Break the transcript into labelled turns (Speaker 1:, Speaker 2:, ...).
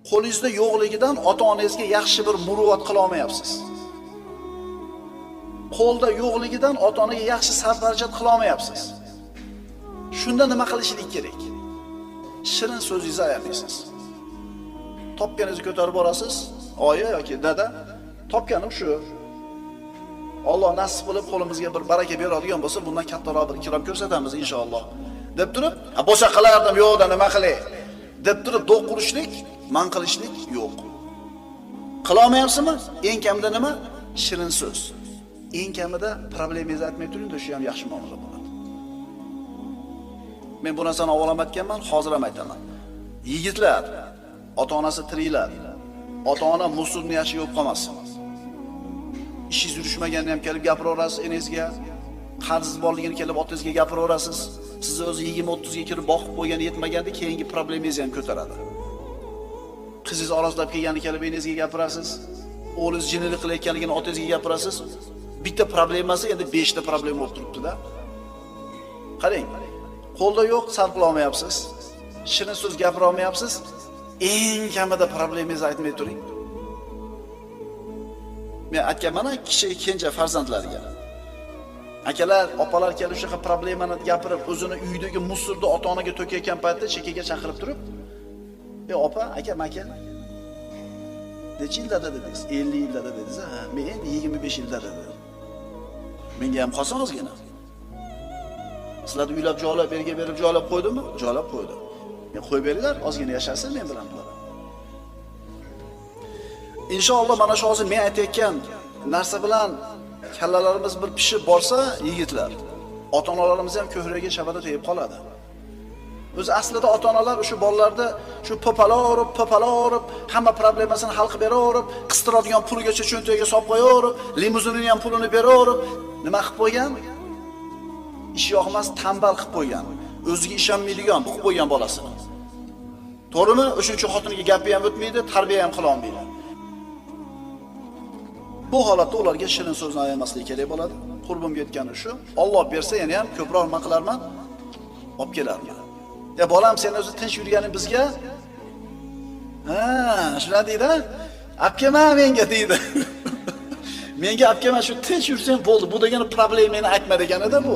Speaker 1: Qo'lingizda yo'qligidan ota-onangizga yaxshi bir muruvvat qila olmayapsiz. Qo'lda yo'qligidan ota-onaga yaxshi sarf-xarajat qila olmayapsiz. Shunda nima qilishlik kerak? Shirin so'zingizni ayamisiz. Topganingizni ko'tarib borasiz, oyi yoki dada, topganim shu. Alloh nasib qilib qo'limizga bir baraka beradigan bo'lsa, bundan kattaroq bir ikrom ko'rsatamiz inshaalloh. Deb turib, bo'lsa qilardim, yo'qda nima qilay? Deb turib do'q qurishlik, man qilishlik yo'q. Qila olmayapsizmi? Eng kamida nima? Shirin so'z. Eng kamida problemangizni aytmay turing, shu ham yaxshi muomala bo'ladi. Men bu narsani avval ham aytganman, hozir ham aytaman. Yigitlar, ota-onasi tiriklar. Ota-ona musulni yaxshi yo'q qolmasin. Ishingiz yurishmaganda ham kelib gapiraverasiz enangizga. Qarzingiz borligini kelib otangizga gapiraverasiz. Sizni o'zi 20-30 ga kirib boqib qo'ygani yetmaganda keyingi problemangizni ham ko'taradi. Qizingiz orozlab kelgani kelib enangizga gapirasiz. O'g'lingiz jinnilik qilayotganligini otangizga gapirasiz. Bitta problemasi endi 5 ta problem bo'lib turibdi-da. Qarang, qo'lda yo'q, sarf qila olmayapsiz. Shirin so'z gapira olmayapsiz. Eng kamida problemangizni aytmay turing. Men aytganman-a, kishi kenja farzandlariga. Akalar, opalar kelib shunaqa problemani gapirib, o'zini uydagi musorni ota-onaga to'kayotgan paytda chekkaga chaqirib turib, opa, aka, maka. Necha yilda dedingiz? 50 yilda dedingiz, ha? Men endi 25 yilda dedim. Menga ham qolsin ozgina. Sizlarni uylab joylab, belga berib joylab qo'ydimmi? Joylab qo'ydim. Men qo'yib beringlar, ozgina yashasin men bilan bular. Inshaalloh mana shu hozir men aytayotgan narsa bilan kallalarimiz bir pishib borsa, yigitlar, ota-onalarimiz ham ko'hraga shabada tegib qoladi. O'zi aslida ota-onalar o'sha bolalarni shu popalarib, hamma problemasini hal qilib beraverib, qistiradigan puligacha cho'ntagiga solib qo'yaverib, limuzinini ham pulini beraverib, nima qilib qo'ygan? Ish yoqmas, tambal qilib qo'ygan. O'ziga ishonmaydigan qilib qo'ygan bolasini. To'g'rimi? O'shuning uchun xotiniga gapi ham o'tmaydi, tarbiya ham qila olmaydi. Bu holatda ularga shirin so'zni ayamaslik kerak bo'ladi. Qurbimga yetgani shu. Alloh bersa, yana ham ko'proq nima qilarman? Olib kelarman. Bolam, sen o'zi tinch yurganing bizga? Ha, shuna deydi. Apkema menga deydi. Menga apkema shu tinch yursang bo'ldi. Bu degani problemani aytma deganida bu.